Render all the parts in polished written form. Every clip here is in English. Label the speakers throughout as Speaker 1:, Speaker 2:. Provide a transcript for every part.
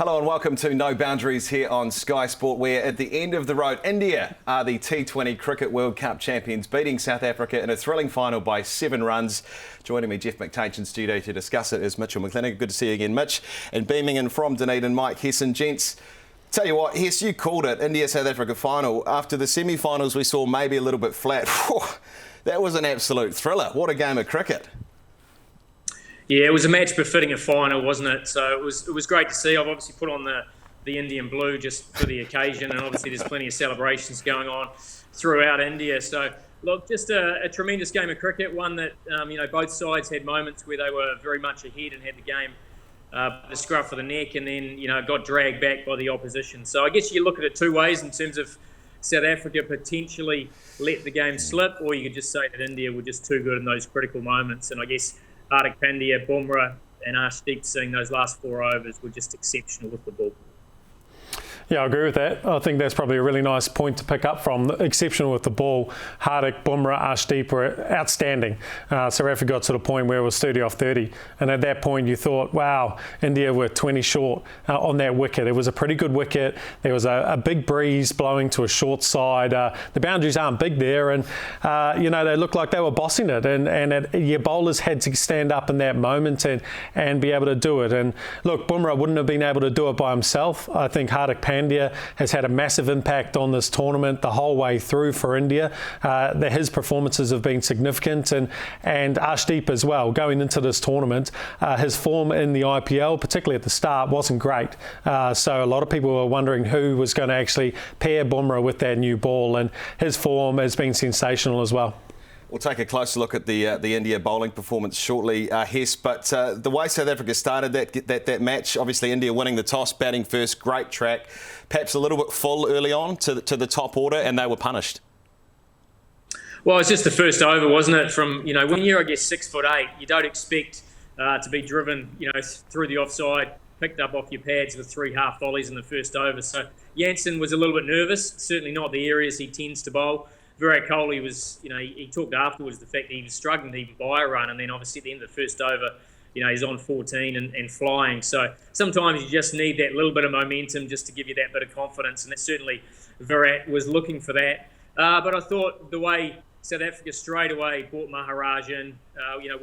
Speaker 1: Hello and welcome to No Boundaries here on Sky Sport. We're at the end of the road. India are the T20 Cricket World Cup champions, beating South Africa in a thrilling final by 7 runs. Joining me, Jeff McTaich in studio to discuss it is Mitchell McClenaghan. Good to see you again, Mitch. And beaming in from Dunedin, Mike Hesson. Gents, tell you what, Hess, you called it, India-South Africa final. After the semi-finals we saw maybe a little bit flat. That was an absolute thriller. What a game of cricket.
Speaker 2: Yeah, it was a match befitting a final, wasn't it? So it was great to see. I've obviously put on the Indian blue just for the occasion, and obviously there's plenty of celebrations going on throughout India. So look, just a tremendous game of cricket, one that both sides had moments where they were very much ahead and had the game the scruff of the neck, and then got dragged back by the opposition. So I guess you look at it two ways in terms of South Africa potentially let the game slip, or you could just say that India were just too good in those critical moments. And I guess Hardik Pandya, Bumrah and Arshdeep Singh, those last 4 overs were just exceptional with the ball.
Speaker 3: Yeah, I agree with that. I think that's probably a really nice point to pick up from. Exceptional with the ball. Hardik, Bumrah, Arshdeep were outstanding. South Africa got to the point where it was 30 off 30. And at that point you thought, wow, India were 20 short on that wicket. It was a pretty good wicket. There was a big breeze blowing to a short side. The boundaries aren't big there, and they looked like they were bossing it. And your bowlers had to stand up in that moment and be able to do it. And look, Bumrah wouldn't have been able to do it by himself. I think Hardik Pandya has had a massive impact on this tournament the whole way through for India. His performances have been significant, and Arshdeep as well. Going into this tournament, his form in the IPL, particularly at the start, wasn't great. So a lot of people were wondering who was going to actually pair Bumrah with that new ball, and his form has been sensational as well.
Speaker 1: We'll take a closer look at the India bowling performance shortly, Hess. But the way South Africa started that match, obviously India winning the toss, batting first, great track, perhaps a little bit full early on to the top order, and they were punished.
Speaker 2: Well, it's just the first over, wasn't it? From when you're 6'8", you don't expect to be driven through the offside, picked up off your pads with 3 half volleys in the first over. So Jansen was a little bit nervous, certainly not the areas he tends to bowl. Virat Kohli was, he talked afterwards the fact that he was struggling to even buy a run, and then obviously at the end of the first over, he's on 14 and flying. So sometimes you just need that little bit of momentum just to give you that bit of confidence, and that certainly Virat was looking for that. But I thought the way South Africa straight away brought Maharaj in,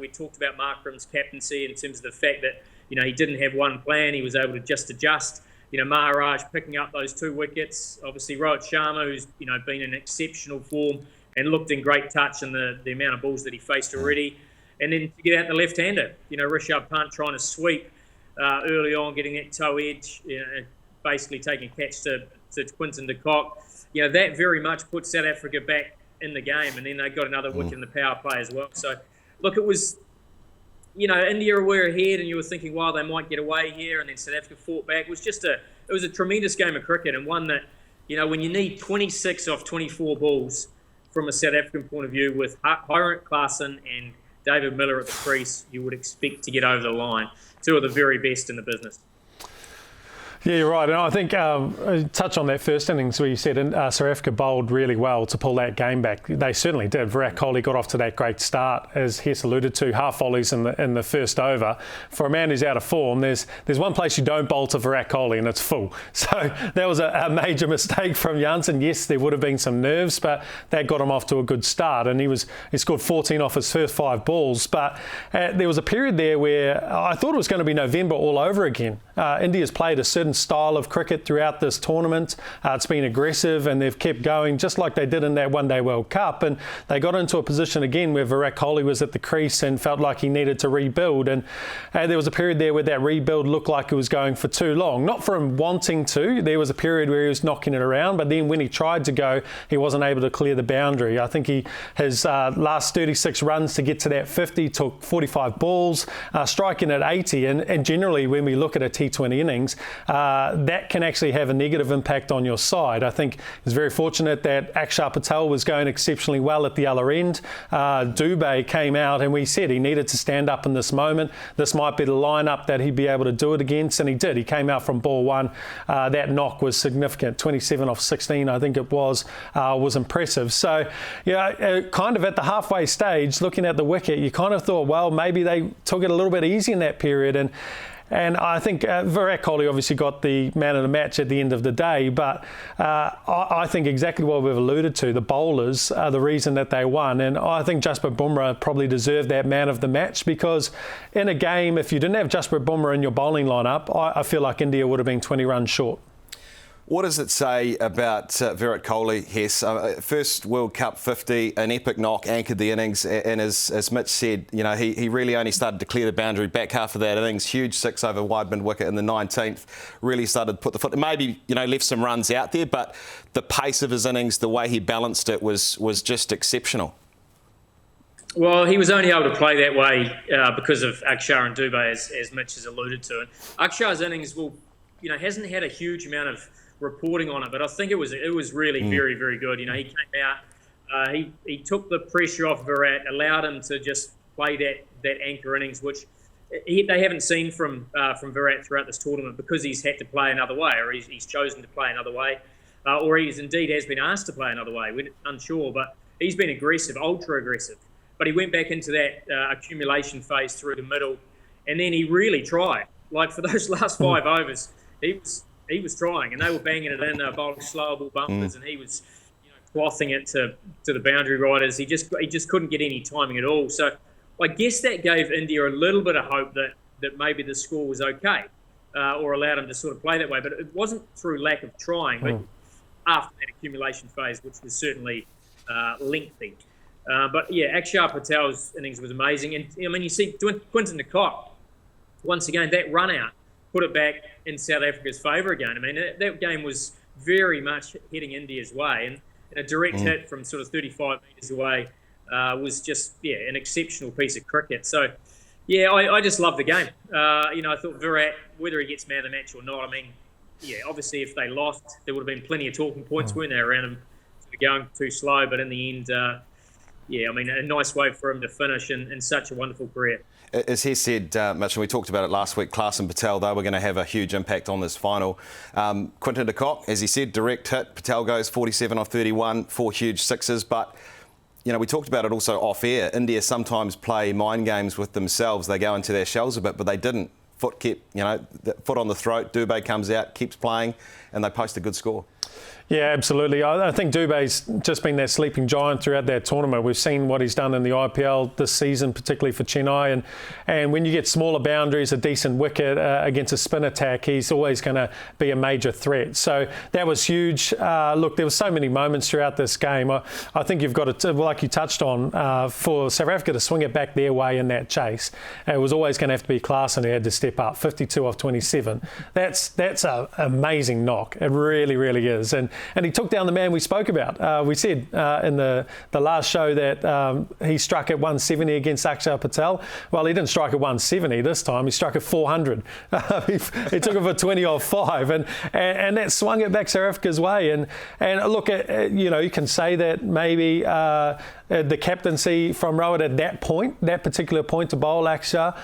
Speaker 2: we talked about Markram's captaincy in terms of the fact that, he didn't have one plan, he was able to just adjust. Maharaj picking up those 2 wickets. Obviously, Rohit Sharma, who's been in exceptional form and looked in great touch in the amount of balls that he faced already. And then to get out the left-hander, Rishabh Pant trying to sweep early on, getting that toe edge, basically taking catch to Quinton de Kock. That very much put South Africa back in the game, and then they got another wicket in the power play as well. So, look, it was, India were ahead, and you were thinking, wow, they might get away here, and then South Africa fought back. It was a tremendous game of cricket, and one that, when you need 26 off 24 balls from a South African point of view, with Heinrich Klaasen and David Miller at the crease, you would expect to get over the line. 2 of the very best in the business.
Speaker 3: Yeah, you're right. And I think touch on that first innings where you said South Africa bowled really well to pull that game back. They certainly did. Virat Kohli got off to that great start, as Hess alluded to, half volleys in the first over. For a man who's out of form, there's one place you don't bowl to Virat Kohli, and it's full. So that was a major mistake from Jansen. Yes, there would have been some nerves, but that got him off to a good start. And he scored 14 off his first 5 balls. But there was a period there where I thought it was going to be November all over again. India's played a certain style of cricket throughout this tournament. It's been aggressive, and they've kept going just like they did in that One Day World Cup, and they got into a position again where Virat Kohli was at the crease and felt like he needed to rebuild, and there was a period there where that rebuild looked like it was going for too long. Not for him wanting to, there was a period where he was knocking it around, but then when he tried to go, he wasn't able to clear the boundary. I think his last 36 runs to get to that 50 took 45 balls, striking at 80, and generally when we look at a T20 innings, that can actually have a negative impact on your side. I think it's very fortunate that Akshar Patel was going exceptionally well at the other end. Dubé came out, and we said he needed to stand up in this moment. This might be the lineup that he'd be able to do it against, and he did. He came out from ball 1. That knock was significant. 27 off 16, I think it was impressive. So, kind of at the halfway stage, looking at the wicket, you kind of thought, well, maybe they took it a little bit easy in that period, and And I think Virat Kohli obviously got the man of the match at the end of the day, but I think exactly what we've alluded to, the bowlers are the reason that they won. And I think Jasprit Bumrah probably deserved that man of the match, because in a game, if you didn't have Jasprit Bumrah in your bowling lineup, I feel like India would have been 20 runs short.
Speaker 1: What does it say about Virat Kohli, Hess? First World Cup 50, an epic knock, anchored the innings, and as Mitch said, he really only started to clear the boundary back half of that innings. Huge 6 over wide mid wicket in the 19th. Really started to put the foot. Maybe left some runs out there, but the pace of his innings, the way he balanced it, was just exceptional.
Speaker 2: Well, he was only able to play that way because of Akshar and Dubey, as Mitch has alluded to. And Akshar's innings hasn't had a huge amount of reporting on it, but I think it was really very, very good. He came out, he took the pressure off Virat, allowed him to just play that anchor innings, which they haven't seen from Virat throughout this tournament, because he's had to play another way, or he's chosen to play another way, or he's indeed has been asked to play another way. We're unsure, but he's been aggressive, ultra aggressive. But he went back into that accumulation phase through the middle, and then he really tried. Like for those last 5 overs, he was trying, and they were banging it in, bowling slow ball bumpers, and he was clothing it to the boundary riders. He just couldn't get any timing at all. So I guess that gave India a little bit of hope that maybe the score was okay, or allowed him to sort of play that way. But it wasn't through lack of trying, but after that accumulation phase, which was certainly lengthy. But yeah, Akshar Patel's innings was amazing. And you see Quinton de Kock, once again, that run out put it back in South Africa's favour again. That game was very much heading India's way, and a direct hit from sort of 35 metres away was just an exceptional piece of cricket. So yeah, I just love the game. I thought Virat, whether he gets man of the match or not, obviously if they lost, there would have been plenty of talking points, weren't there, around him going too slow, but in the end, a nice way for him to finish in such a wonderful career.
Speaker 1: As he said, Mitch, and we talked about it last week, Klaas and Patel, they were going to have a huge impact on this final. Quinton de Kock, as he said, direct hit. Patel goes 47 off 31, 4 huge sixes. But, we talked about it also off air. India sometimes play mind games with themselves. They go into their shells a bit, but they didn't. Foot kept, foot on the throat. Dubey comes out, keeps playing, and they post a good score.
Speaker 3: Yeah, absolutely. I think Dubey's just been that sleeping giant throughout that tournament. We've seen what he's done in the IPL this season, particularly for Chennai. And when you get smaller boundaries, a decent wicket against a spin attack, he's always going to be a major threat. So that was huge. Look, there were so many moments throughout this game. I think you've got to, like you touched on, for South Africa to swing it back their way in that chase, it was always going to have to be Klaasen who had to step up. 52 off 27. That's an amazing knock. It really, really is. And he took down the man we spoke about. We said in the last show that he struck at 170 against Akshar Patel. Well, he didn't strike at 170 this time. He struck at 400. He took it for 20 off 5. And that swung it back South Africa's way. And look, you can say that maybe the captaincy from Rohit at that particular point to bowl Akshar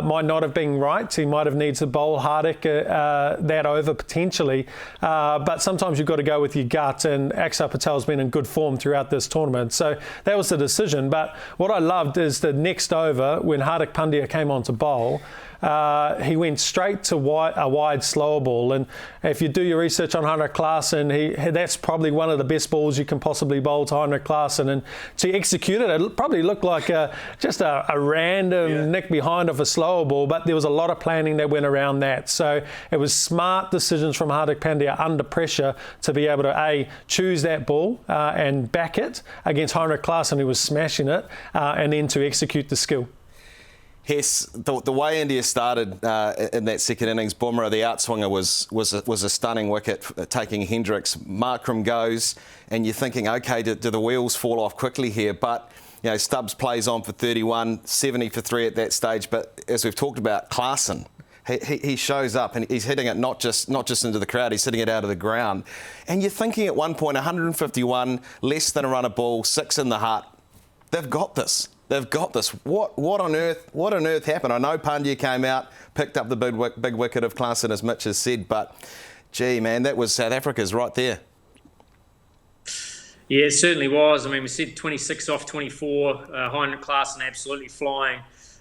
Speaker 3: might not have been right. He might have needed to bowl Hardik that over potentially. But sometimes you've got to go with your gut, and Akshar Patel's been in good form throughout this tournament. So that was the decision. But what I loved is the next over, when Hardik Pandya came on to bowl, he went straight to a wide slower ball. And if you do your research on Heinrich Klaasen, that's probably one of the best balls you can possibly bowl to Heinrich Klaasen. And to execute it probably looked like just a random nick behind of a slower ball, but there was a lot of planning that went around that. So it was smart decisions from Hardik Pandya under pressure to be able to, choose that ball and back it against Heinrich Klaasen, who was smashing it, and then to execute the skill.
Speaker 1: Hess, the way India started in that second innings, Bumrah, the outswinger, was a stunning wicket, taking Hendricks. Markram goes, and you're thinking, OK, do the wheels fall off quickly here? But, Stubbs plays on for 31, 70 for 3 at that stage. But as we've talked about, Klaasen, he shows up and he's hitting it not just into the crowd, he's hitting it out of the ground. And you're thinking at one point, 151, less than a run of ball, 6 in the hut. They've got this. They've got this. What on earth happened? I know Pandya came out, picked up the big wicket of Klaasen, as Mitch has said, but gee, man, that was South Africa's right there.
Speaker 2: Yeah, it certainly was. We said 26 off 24. Heinrich Klaasen absolutely flying,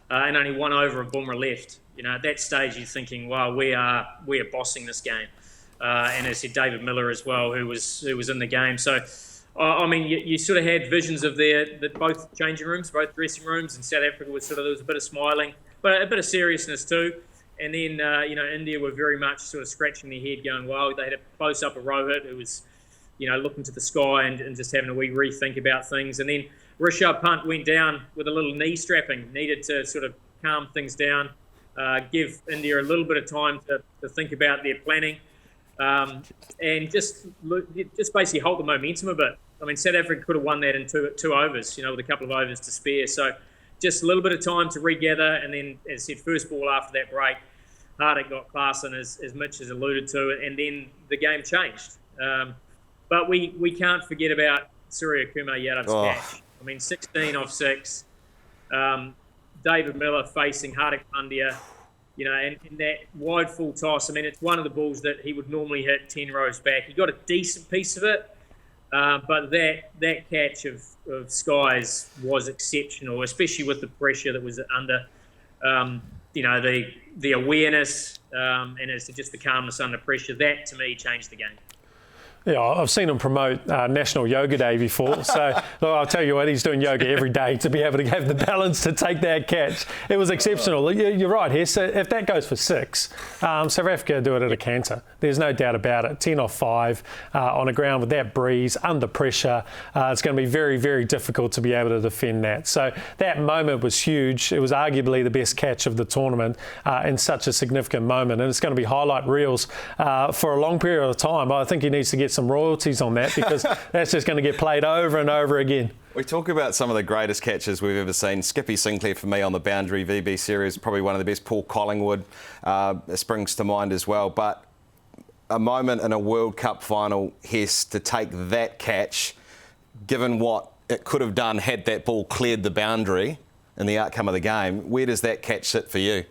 Speaker 2: and only 1 over of Bumrah left. At that stage, you're thinking, "Wow, we are bossing this game." And as I said, David Miller as well, who was in the game. So, I mean, you sort of had visions of both changing rooms, both dressing rooms, and South Africa was there was a bit of smiling, but a bit of seriousness too. And then, India were very much sort of scratching their head, going, "Well," they had a close up of Rohit, who was, looking to the sky and just having a wee rethink about things. And then Rishabh Pant went down with a little knee strapping, needed to sort of calm things down, give India a little bit of time to think about their planning, and just basically hold the momentum a bit. I mean, South Africa could have won that in two overs, with a couple of overs to spare. So just a little bit of time to regather, and then, as I said, first ball after that break, Hardik got Klaasen, as Mitch has alluded to, and then the game changed. But we can't forget about Surya Kumar Yadav's catch. I mean, 16 off 6. David Miller facing Hardik Pandya, and that wide full toss. I mean, it's one of the balls that he would normally hit 10 rows back. He got a decent piece of it, but that catch of Sky's was exceptional, especially with the pressure that was under. The awareness and it's just the calmness under pressure. That, to me, changed the game.
Speaker 3: Yeah, I've seen him promote National Yoga Day before. So look, I'll tell you what, he's doing yoga every day to be able to have the balance to take that catch. It was exceptional. You're right here. So if that goes for 6, South Africa do it at a canter. There's no doubt about it. 10 off 5 on a ground with that breeze, under pressure. It's going to be very, very difficult to be able to defend that. So that moment was huge. It was arguably the best catch of the tournament in such a significant moment. And it's going to be highlight reels for a long period of time. I think he needs to get some royalties on that, because that's just going to get played over and over again.
Speaker 1: We talk about some of the greatest catches we've ever seen. Skippy Sinclair, for me, on the Boundary VB series, probably one of the best. Paul Collingwood springs to mind as well. But a moment in a World Cup final, Hess, to take that catch, given what it could have done had that ball cleared the boundary in the outcome of the game, where does that catch sit for you?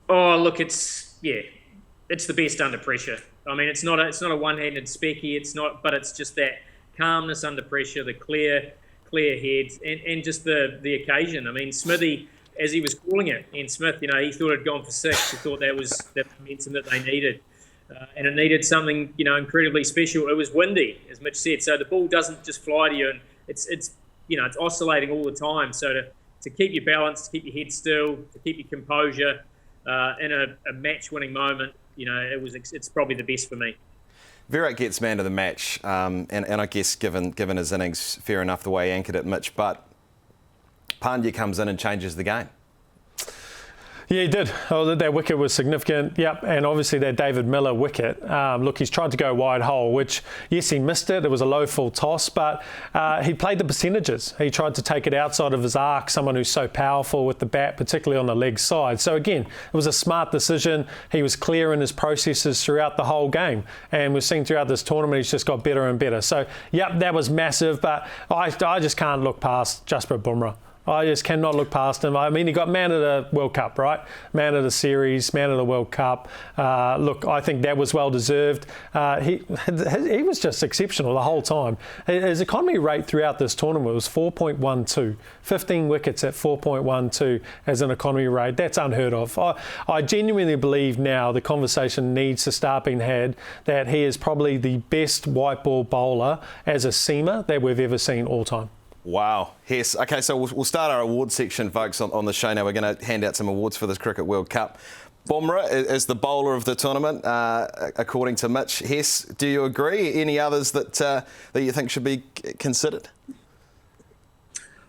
Speaker 2: Oh, look, it's the best under pressure. I mean, it's not a one-handed specky. It's not, but it's just that calmness under pressure, the clear head, and just the occasion. I mean, Smithy, as he was calling it, Ian Smith, he thought it had gone for 6. He thought that was the momentum that they needed, and it needed something, incredibly special. It was windy, as Mitch said, so the ball doesn't just fly to you, and it's oscillating all the time. So to keep your balance, to keep your head still, to keep your composure in a match-winning moment. It's probably the best for me.
Speaker 1: Virat gets man of the match, and I guess given his innings, fair enough the way he anchored it, Mitch, but Pandya comes in and changes the game.
Speaker 3: Yeah, he did. Oh, that wicket was significant. Yep, and obviously that David Miller wicket. Look, he's tried to go wide hole, which, yes, he missed it. It was a low full toss, but he played the percentages. He tried to take it outside of his arc, someone who's so powerful with the bat, particularly on the leg side. So again, it was a smart decision. He was clear in his processes throughout the whole game, and we've seen throughout this tournament he's just got better and better. So, yep, that was massive, but I just can't look past Jasprit Bumrah. I just cannot look past him. I mean, he got man of the World Cup, right? Man of the series, man of the World Cup. Look, I think that was well deserved. He was just exceptional the whole time. His economy rate throughout this tournament was 4.12. 15 wickets at 4.12 as an economy rate. That's unheard of. I genuinely believe now the conversation needs to start being had that he is probably the best white ball bowler as a seamer that we've ever seen all time.
Speaker 1: Wow. Yes. Okay, so we'll start our awards section, folks, on the show now. We're going to hand out some awards for this Cricket World Cup. Bumrah is the bowler of the tournament, according to Mitch. Hess, do you agree? Any others that you think should be considered?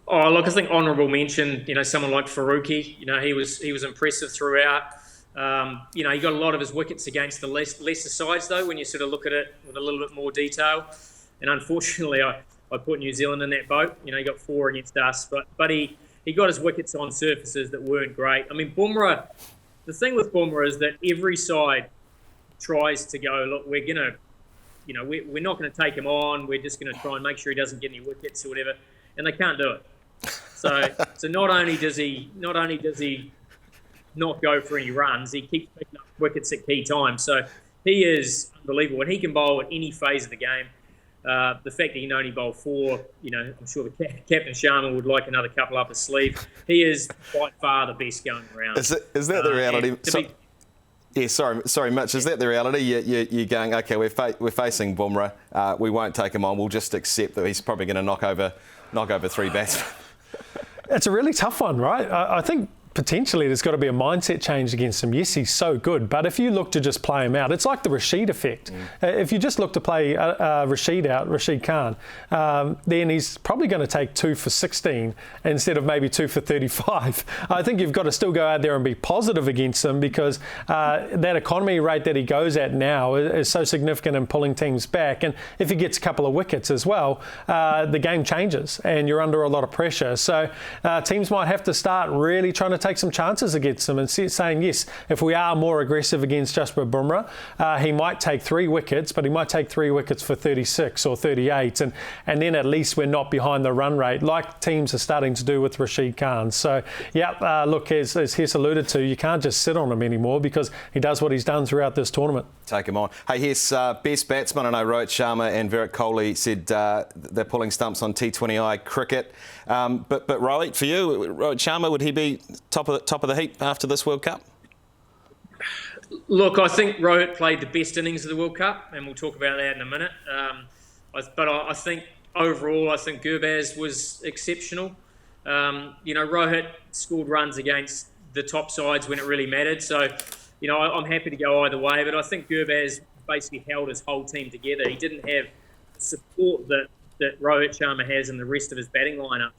Speaker 2: Oh, look, I think honourable mention, someone like Faruqi. He was impressive throughout. He got a lot of his wickets against the lesser sides, though, when you sort of look at it with a little bit more detail. And unfortunately, I put New Zealand in that boat. He got 4 against us, but he got his wickets on surfaces that weren't great. I mean, Bumrah, the thing with Bumrah is that every side tries to go, look, we're going to, we're not going to take him on. We're just going to try and make sure he doesn't get any wickets or whatever, and they can't do it. So not only does he not go for any runs, he keeps picking up wickets at key times. So he is unbelievable, and he can bowl at any phase of the game. The fact that he can only bowl 4, I'm sure the Captain Sharma would like another couple up his sleeve. He is by far the best going around.
Speaker 1: Is that the reality? Sorry, Mitch. Is that the reality? You're going, okay, we're facing Bumrah. We won't take him on. We'll just accept that he's probably going to knock over 3 batsmen.
Speaker 3: It's a really tough one, right? I think potentially there's got to be a mindset change against him. Yes, he's so good, but if you look to just play him out, it's like the Rashid effect. If you just look to play Rashid Khan, then he's probably going to take 2 for 16 instead of maybe 2 for 35. I think you've got to still go out there and be positive against him, because that economy rate that he goes at now is so significant in pulling teams back. And if he gets a couple of wickets as well, the game changes and you're under a lot of pressure. So teams might have to start really trying to take some chances against them and saying, yes, if we are more aggressive against Jasprit Bumrah, he might take 3 wickets, but he might take 3 wickets for 36 or 38, and then at least we're not behind the run rate like teams are starting to do with Rashid Khan. So, look, as Hess alluded to, you can't just sit on him anymore, because he does what he's done throughout this tournament.
Speaker 1: Take him on. Hey, Hess, best batsman. I know Rohit Sharma and Virat Kohli said they're pulling stumps on T20I cricket. But Rohit, for you, Rohit Sharma, would he be top of the heap after this World Cup?
Speaker 2: Look, I think Rohit played the best innings of the World Cup, and we'll talk about that in a minute. But I think overall, I think Gurbaz was exceptional. Rohit scored runs against the top sides when it really mattered. So, I'm happy to go either way, but I think Gurbaz basically held his whole team together. He didn't have support that Rohit Sharma has in the rest of his batting lineup,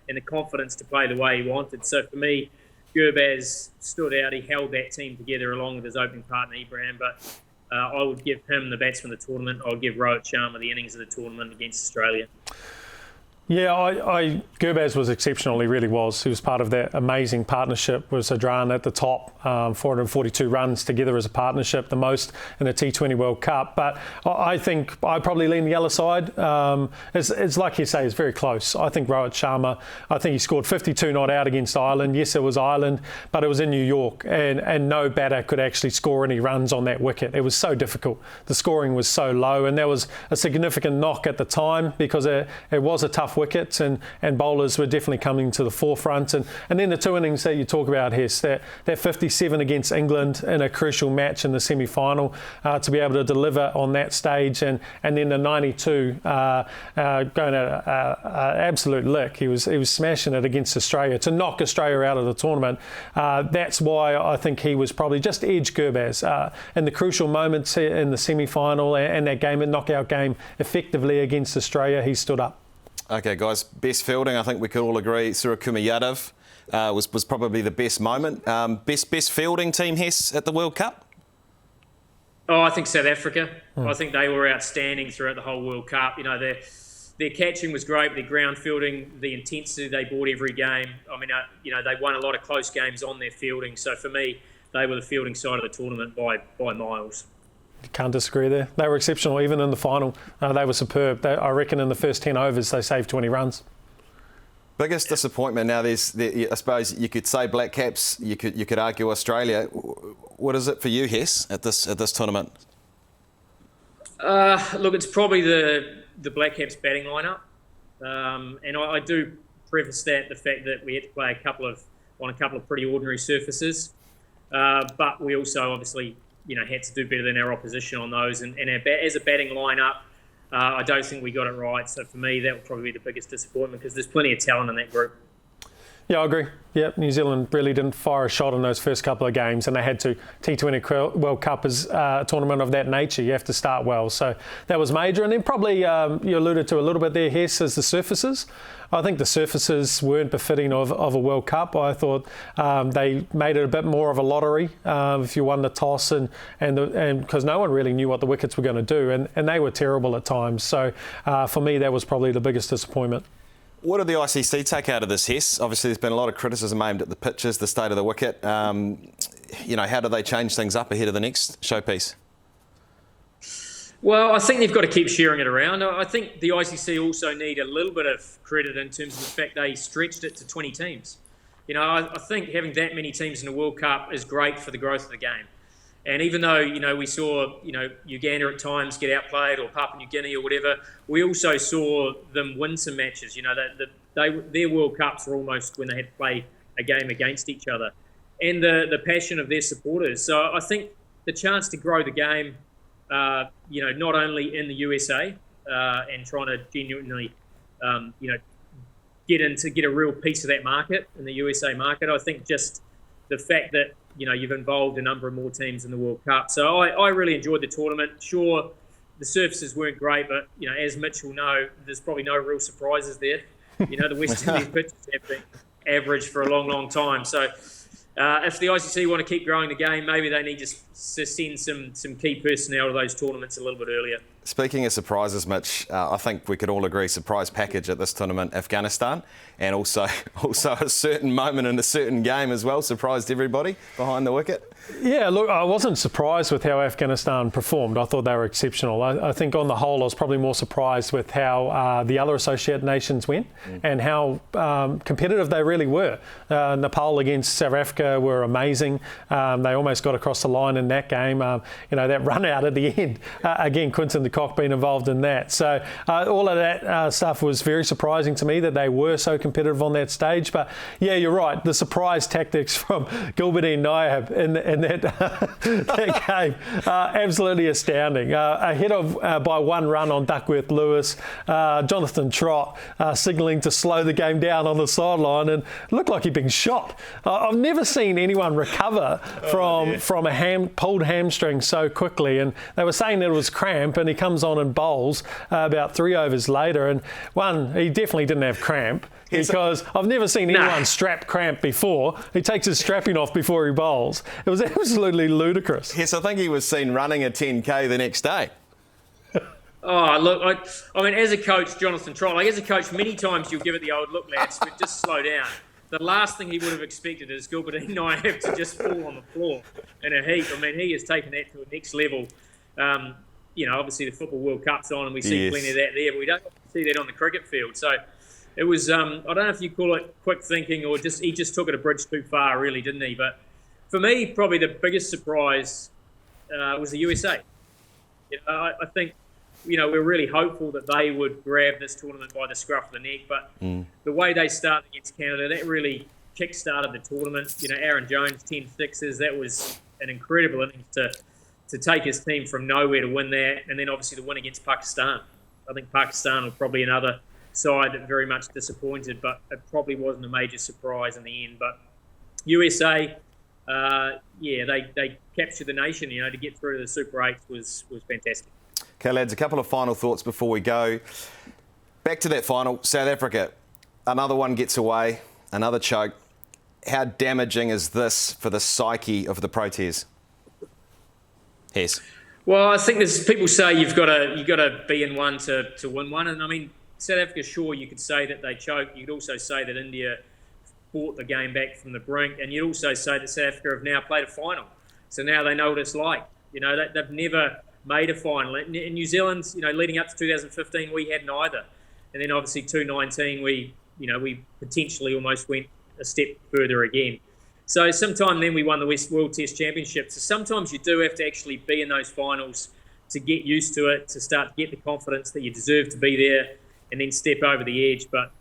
Speaker 2: and the confidence to play the way he wanted. So for me, Gurbaz stood out. He held that team together along with his opening partner, Ibrahim. But I would give him the batsman of the tournament. I would give Rohit Sharma the innings of the tournament against Australia.
Speaker 3: Yeah, Gurbaz was exceptional. He really was. He was part of that amazing partnership with Sadran at the top, 442 runs together as a partnership, the most in a T20 World Cup. But I think I probably lean the other side. It's like you say, it's very close. I think Rohit Sharma, I think he scored 52 not out against Ireland. Yes, it was Ireland, but it was in New York, and no batter could actually score any runs on that wicket. It was so difficult. The scoring was so low, and there was a significant knock at the time because it was a tough wickets, and bowlers were definitely coming to the forefront. And then the 2 innings that you talk about, Hess, that 57 against England in a crucial match in the semi-final, to be able to deliver on that stage, and then the 92 going at an absolute lick. He was smashing it against Australia to knock Australia out of the tournament. That's why I think he was probably just edge Gurbaz in the crucial moments in the semi-final and that game, a knockout game, effectively against Australia. He stood up.
Speaker 1: Okay, guys, best fielding, I think we could all agree, Suryakumar Yadav was probably the best moment. Best fielding team, Hess, at the World Cup?
Speaker 2: Oh, I think South Africa. I think they were outstanding throughout the whole World Cup. Their catching was great, their ground fielding, the intensity they brought every game. I mean, they won a lot of close games on their fielding. So for me, they were the fielding side of the tournament by miles.
Speaker 3: Can't disagree there. They were exceptional. Even in the final, they were superb. I reckon in the first 10 overs, they saved 20 runs.
Speaker 1: Biggest disappointment now, I suppose you could say Black Caps, you could argue Australia. What is it for you, Hess, at this tournament?
Speaker 2: Look, it's probably the Black Caps batting lineup. And I do preface the fact that we had to play on a couple of pretty ordinary surfaces. But we also obviously had to do better than our opposition on those. And as a batting lineup, I don't think we got it right. So for me, that would probably be the biggest disappointment, because there's plenty of talent in that group.
Speaker 3: Yeah, I agree. Yep, New Zealand really didn't fire a shot in those first couple of games, and they had to. T20 World Cup is a tournament of that nature. You have to start well. So that was major. And then probably you alluded to a little bit there, Hess, is the surfaces. I think the surfaces weren't befitting of a World Cup. I thought they made it a bit more of a lottery if you won the toss, and because no one really knew what the wickets were going to do, and they were terrible at times. So for me, that was probably the biggest disappointment.
Speaker 1: What did the ICC take out of this, Hess? Obviously, there's been a lot of criticism aimed at the pitches, the state of the wicket. How do they change things up ahead of the next showpiece?
Speaker 2: Well, I think they've got to keep sharing it around. I think the ICC also need a little bit of credit in terms of the fact they stretched it to 20 teams. I think having that many teams in the World Cup is great for the growth of the game. And even though, we saw, Uganda at times get outplayed, or Papua New Guinea or whatever, we also saw them win some matches. Their World Cups were almost when they had to play a game against each other. And the passion of their supporters. So I think the chance to grow the game, not only in the USA and trying to genuinely, get a real piece of that market in the USA market. I think just the fact that, you've involved a number of more teams in the World Cup. So I really enjoyed the tournament. Sure, the surfaces weren't great, but, as Mitch will know, there's probably no real surprises there. The West Indies pitches have been average for a long, long time. So if the ICC want to keep growing the game, maybe they need to send some key personnel to those tournaments a little bit earlier.
Speaker 1: Speaking of surprises, Mitch, I think we could all agree surprise package at this tournament, Afghanistan, and also a certain moment in a certain game as well surprised everybody behind the wicket.
Speaker 3: Yeah, look, I wasn't surprised with how Afghanistan performed. I thought they were exceptional. I think on the whole, I was probably more surprised with how the other associated nations went and how competitive they really were. Nepal against South Africa were amazing. They almost got across the line in that game. That run out at the end. Again, Quinton de Kock being involved in that. So all of that stuff was very surprising to me that they were so competitive on that stage. But yeah, you're right. The surprise tactics from Gulbuddin Nayyab in that game, absolutely astounding. Ahead of by one run on Duckworth Lewis, Jonathan Trott signalling to slow the game down on the sideline, and it looked like he'd been shot. I've never seen anyone recover from a pulled hamstring so quickly, and they were saying that it was cramp, and he comes on and bowls about 3 overs later, and he definitely didn't have cramp. Because I've never seen anyone strap cramp before. He takes his strapping off before he bowls. It was absolutely ludicrous.
Speaker 1: Yes, I think he was seen running a 10K the next day.
Speaker 2: Oh, look, I mean, as a coach, Jonathan Trott, as a coach, many times you'll give it the old look, lads, but just slow down. The last thing he would have expected is Gulbuddin Nayyab to just fall on the floor in a heap. I mean, he has taken that to a next level. Obviously the Football World Cup's on and we see plenty of that there, but we don't see that on the cricket field. So it was, I don't know if you call it quick thinking or he just took it a bridge too far, really, didn't he? But for me, probably the biggest surprise was the USA. I think, we're really hopeful that they would grab this tournament by the scruff of the neck. But the way they started against Canada, that really kick-started the tournament. Aaron Jones, 10 sixes, that was an incredible innings to take his team from nowhere to win that. And then obviously the win against Pakistan. I think Pakistan was probably another side that very much disappointed, but it probably wasn't a major surprise in the end. But USA, they captured the nation. To get through to the Super 8 was fantastic.
Speaker 1: Okay, lads, a couple of final thoughts before we go. Back to that final, South Africa. Another one gets away, another choke. How damaging is this for the psyche of the Proteas? Yes.
Speaker 2: Well, I think there's people say you've got to be in one to win one, and I mean, South Africa, sure, you could say that they choked. You could also say that India fought the game back from the brink. And you'd also say that South Africa have now played a final. So now they know what it's like. They've never made a final. In New Zealand, leading up to 2015, we had neither. And then obviously 2019, we potentially almost went a step further again. So sometime then we won the World Test Championship. So sometimes you do have to actually be in those finals to get used to it, to start to get the confidence that you deserve to be there, and then step over the edge. But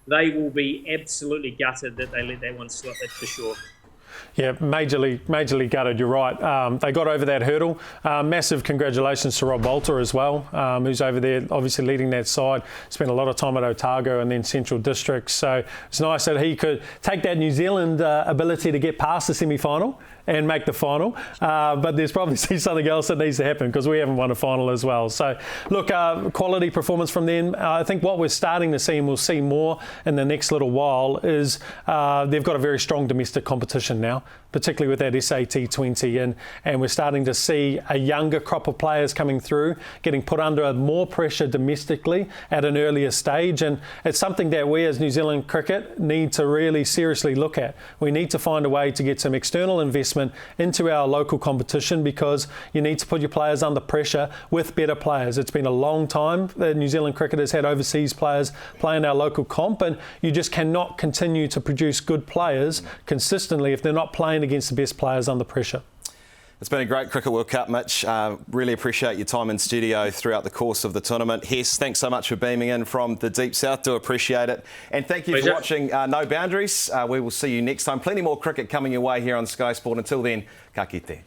Speaker 2: they will be absolutely gutted that they let that one slip, that's for sure.
Speaker 3: Yeah, majorly gutted, you're right. They got over that hurdle. Massive congratulations to Rob Bolter as well, who's over there obviously leading that side. Spent a lot of time at Otago and then Central Districts. So it's nice that he could take that New Zealand ability to get past the semi-final and make the final. But there's probably something else that needs to happen because we haven't won a final as well. So look, quality performance from them. I think what we're starting to see, and we'll see more in the next little while, is they've got a very strong domestic competition now, particularly with that SAT20, and we're starting to see a younger crop of players coming through, getting put under more pressure domestically at an earlier stage, and it's something that we as New Zealand cricket need to really seriously look at. We need to find a way to get some external investment into our local competition because you need to put your players under pressure with better players. It's been a long time that New Zealand cricket has had overseas players playing our local comp, and you just cannot continue to produce good players consistently if they're not playing against the best players under pressure.
Speaker 1: It's been a great Cricket World Cup, Mitch. Really appreciate your time in studio throughout the course of the tournament. Hess, thanks so much for beaming in from the Deep South. Do appreciate it. And thank you for watching No Boundaries. We will see you next time. Plenty more cricket coming your way here on Sky Sport. Until then, ka kite.